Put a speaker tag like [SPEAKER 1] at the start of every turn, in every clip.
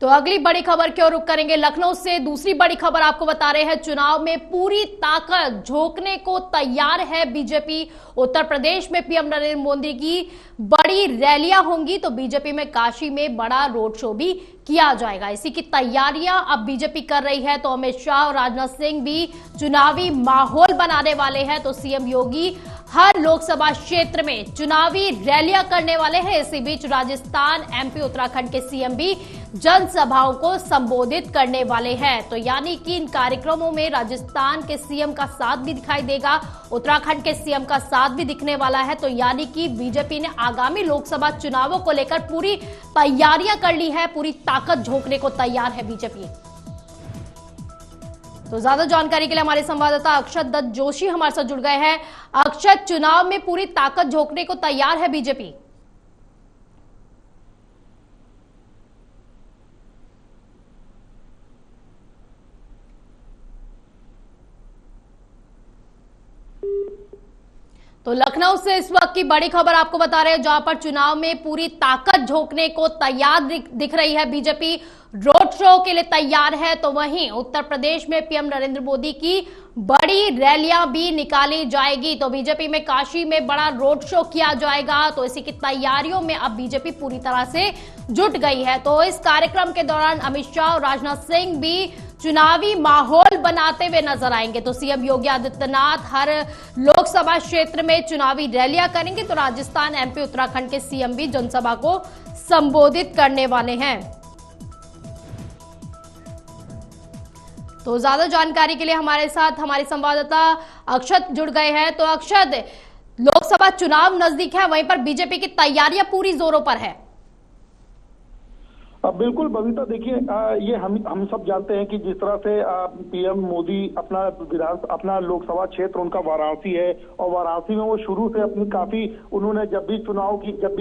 [SPEAKER 1] तो अगली बड़ी खबर की ओर रुख करेंगे। लखनऊ से दूसरी बड़ी खबर आपको बता रहे हैं। चुनाव में पूरी ताकत झोंकने को तैयार है बीजेपी। उत्तर प्रदेश में पीएम नरेंद्र मोदी की बड़ी रैलियां होंगी, तो बीजेपी में काशी में बड़ा रोड शो भी किया जाएगा। इसी की तैयारियां अब बीजेपी कर रही है। तो अमित शाह और राजनाथ सिंह भी चुनावी माहौल बनाने वाले हैं। तो सीएम योगी हर लोकसभा क्षेत्र में चुनावी रैलियां करने वाले हैं। इसी बीच राजस्थान, एमपी, उत्तराखंड के सीएम भी जनसभाओं को संबोधित करने वाले हैं। तो यानी कि इन कार्यक्रमों में राजस्थान के सीएम का साथ भी दिखाई देगा, उत्तराखंड के सीएम का साथ भी दिखने वाला है। तो यानी कि बीजेपी ने आगामी लोकसभा चुनावों को लेकर पूरी तैयारियां कर ली है, पूरी ताकत झोंकने को तैयार है बीजेपी। तो ज्यादा जानकारी के लिए हमारे संवाददाता अक्षत दत्त जोशी हमारे साथ जुड़ गए हैं। अक्षत, चुनाव में पूरी ताकत झोंकने को तैयार है बीजेपी। तो लखनऊ से इस वक्त की बड़ी खबर आपको बता रहे हैं, जहां पर चुनाव में पूरी ताकत झोंकने को तैयार दिख रही है बीजेपी। रोड शो के लिए तैयार है। तो वहीं उत्तर प्रदेश में पीएम नरेंद्र मोदी की बड़ी रैलियां भी निकाली जाएगी। तो बीजेपी में काशी में बड़ा रोड शो किया जाएगा। तो इसी की तैयारियों में अब बीजेपी पूरी तरह से जुट गई है। तो इस कार्यक्रम के दौरान अमित शाह और राजनाथ सिंह भी चुनावी माहौल बनाते हुए नजर आएंगे। तो सीएम योगी आदित्यनाथ हर लोकसभा क्षेत्र में चुनावी रैलियां करेंगे। तो राजस्थान, एमपी, उत्तराखंड के सीएम भी जनसभा को संबोधित करने वाले हैं। तो ज्यादा जानकारी के लिए हमारे साथ हमारे संवाददाता अक्षत जुड़ गए हैं। तो अक्षत, लोकसभा चुनाव नजदीक है, वहीं पर बीजेपी की तैयारियां पूरी जोरों पर है।
[SPEAKER 2] बिल्कुल बबीता, देखिए ये हम सब जानते हैं कि जिस तरह से पीएम मोदी अपना लोकसभा क्षेत्र उनका वाराणसी है, और वाराणसी में वो शुरू से अपनी काफी उन्होंने जब भी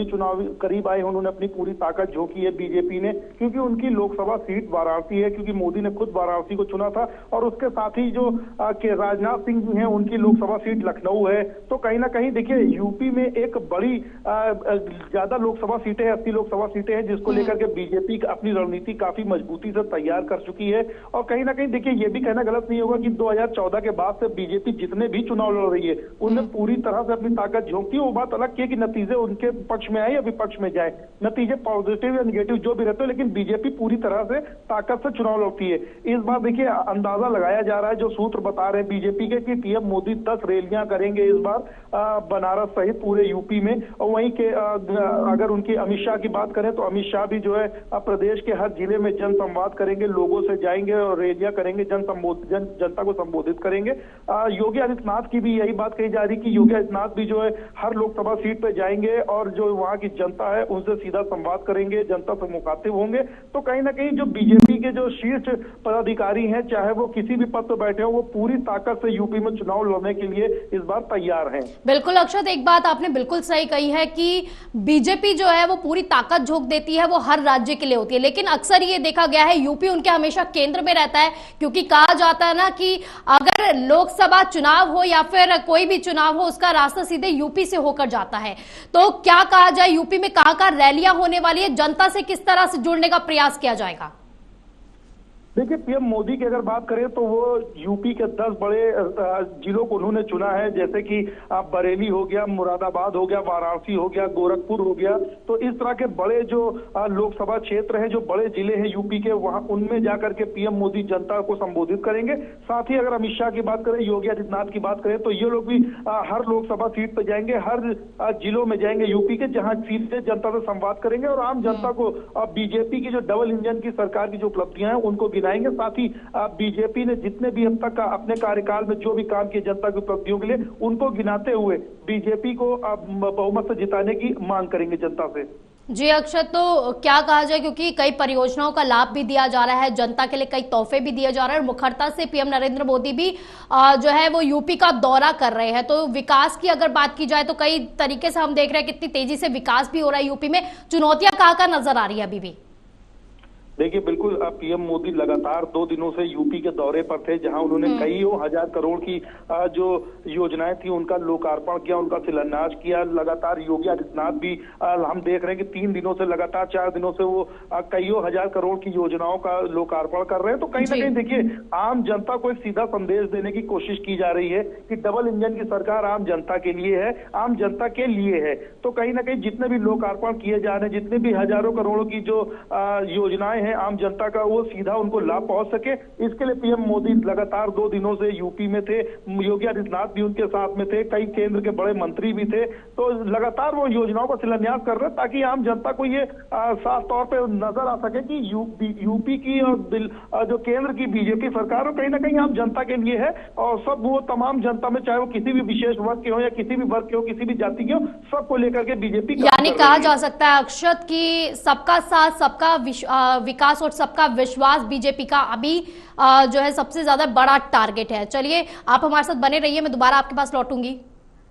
[SPEAKER 2] चुनाव करीब आए उन्होंने अपनी पूरी ताकत झोंकी है बीजेपी ने, क्योंकि उनकी लोकसभा सीट वाराणसी है, क्योंकि मोदी ने खुद वाराणसी को चुना था। और उसके साथ ही जो राजनाथ सिंह जी हैं उनकी लोकसभा सीट लखनऊ है। तो कहीं ना कहीं देखिए यूपी में एक बड़ी ज्यादा लोकसभा सीटें 80 लोकसभा सीटें हैं, जिसको लेकर के बीजेपी अपनी रणनीति काफी मजबूती से तैयार कर चुकी है। और कहीं ना कहीं देखिए ये भी कहना गलत नहीं होगा कि 2014 के बाद से बीजेपी जितने भी चुनाव लड़ रही है उनने पूरी तरह से अपनी ताकत झोंकती है। वो बात अलग की है कि नतीजे उनके पक्ष में आए या विपक्ष में जाए, नतीजे पॉजिटिव या निगेटिव जो भी रहते हो, लेकिन बीजेपी पूरी तरह से ताकत से चुनाव लड़ती है। इस बार देखिए अंदाजा लगाया जा रहा है, जो सूत्र बता रहे हैं बीजेपी के, कि पीएम मोदी 10 रैलियां करेंगे इस बार बनारस सहित पूरे यूपी में। और वहीं के अगर उनकी अमित शाह की बात करें तो अमित शाह भी जो है प्रदेश के हर जिले में जन संवाद करेंगे, लोगों से जाएंगे और रैलियां करेंगे, जनता को संबोधित करेंगे। योगी आदित्यनाथ की भी यही बात कही जा रही कि योगी आदित्यनाथ भी जो है हर लोकसभा सीट पे जाएंगे और जो वहां की जनता है उनसे सीधा संवाद करेंगे, जनता से मुखातिब होंगे। तो कहीं ना कहीं जो बीजेपी के जो शीर्ष पदाधिकारी हैं, चाहे वो किसी भी पद पर बैठे हो, वो पूरी ताकत से यूपी में चुनाव लड़ने के लिए इस बार तैयार है।
[SPEAKER 1] बिल्कुल अक्षत, एक बात आपने बिल्कुल सही कही है कि बीजेपी जो है वो पूरी ताकत झोंक देती है, वो हर राज्य के लिए होती है। लेकिन अक्सर ये देखा गया है यूपी उनके हमेशा केंद्र में रहता है, क्योंकि कहा जाता है ना कि अगर लोकसभा चुनाव हो या फिर कोई भी चुनाव हो, उसका रास्ता सीधे यूपी से होकर जाता है। तो क्या कहा जाए, यूपी में कहां रैलियां होने वाली है, जनता से किस तरह से जुड़ने का प्रयास किया जाएगा?
[SPEAKER 2] देखिए पीएम मोदी की अगर बात करें तो वो यूपी के 10 बड़े जिलों को उन्होंने चुना है, जैसे कि बरेली हो गया, मुरादाबाद हो गया, वाराणसी हो गया, गोरखपुर हो गया। तो इस तरह के बड़े जो लोकसभा क्षेत्र हैं, जो बड़े जिले हैं यूपी के, वहां उनमें जाकर के पीएम मोदी जनता को संबोधित करेंगे। साथ ही अगर अमित शाह की बात करें, योगी आदित्यनाथ की बात करें, तो ये लोग भी हर लोकसभा सीट पर जाएंगे, हर जिलों में जाएंगे यूपी के, जहां सीधे जनता से संवाद करेंगे और आम जनता को बीजेपी की जो डबल इंजन की सरकार की जो उपलब्धियां हैं उनको गिनाएंगे। साथ ही बीजेपी ने जितने भी अब तक अपने कार्यकाल में जो भी काम किए जनता की उपलब्धियों के लिए, उनको गिनाते हुए बीजेपी को बहुमत से जिताने की मांग करेंगे जनता से।
[SPEAKER 1] जी अक्षत, तो क्या कहा जाए, क्योंकि कई परियोजनाओं का लाभ भी दिया जा रहा है, जनता के लिए कई तोहफे भी दिए जा रहे हैं, और मुखरता से पीएम नरेंद्र मोदी भी जो है वो यूपी का दौरा कर रहे हैं। तो विकास की अगर बात की जाए तो कई तरीके से हम देख रहे हैं कितनी तेजी से विकास भी हो रहा है यूपी में। चुनौतियां कहां नजर आ रही है अभी भी?
[SPEAKER 2] देखिए बिल्कुल, पीएम मोदी लगातार 2 दिनों से यूपी के दौरे पर थे, जहां उन्होंने कईयों हजार करोड़ की जो योजनाएं थी उनका लोकार्पण किया, उनका शिलान्यास किया। लगातार योगी आदित्यनाथ भी हम देख रहे हैं कि 3 दिनों से लगातार 4 दिनों से वो कईयों हजार करोड़ की योजनाओं का लोकार्पण कर रहे हैं। तो कहीं ना कहीं देखिए, आम जनता को एक सीधा संदेश देने की कोशिश की जा रही है कि डबल इंजन की सरकार आम जनता के लिए है, आम जनता के लिए है। तो कहीं ना कहीं जितने भी लोकार्पण किए जा रहे हैं, जितने भी हजारों करोड़ों की जो योजनाएं हैं आम जनता का, वो सीधा उनको लाभ पहुंच सके, इसके लिए पीएम मोदी लगातार 2 दिनों से यूपी में थे। योगी आदित्यनाथ भी उनके साथ में थे, कई केंद्र के बड़े मंत्री भी थे। तो लगातार वो योजनाओं का शिलान्यास कर रहे हैं ताकि आम जनता को ये साफ तौर पे नजर आ सके कि यूपी की और जो केंद्र की बीजेपी सरकार है कहीं ना कहीं आम जनता के लिए है। और सब वो तमाम जनता में, चाहे वो किसी भी विशेष वर्ग के हो या किसी भी वर्ग के हो, किसी भी जाति के हो, सबको लेकर के बीजेपी
[SPEAKER 1] यानी कहा जा सकता है अक्षत की सबका साथ, सबका विकास और सबका विश्वास बीजेपी का अभी जो है सबसे ज्यादा बड़ा टारगेट है। चलिए, आप हमारे साथ बने रहिए, मैं दोबारा आपके पास लौटूंगी।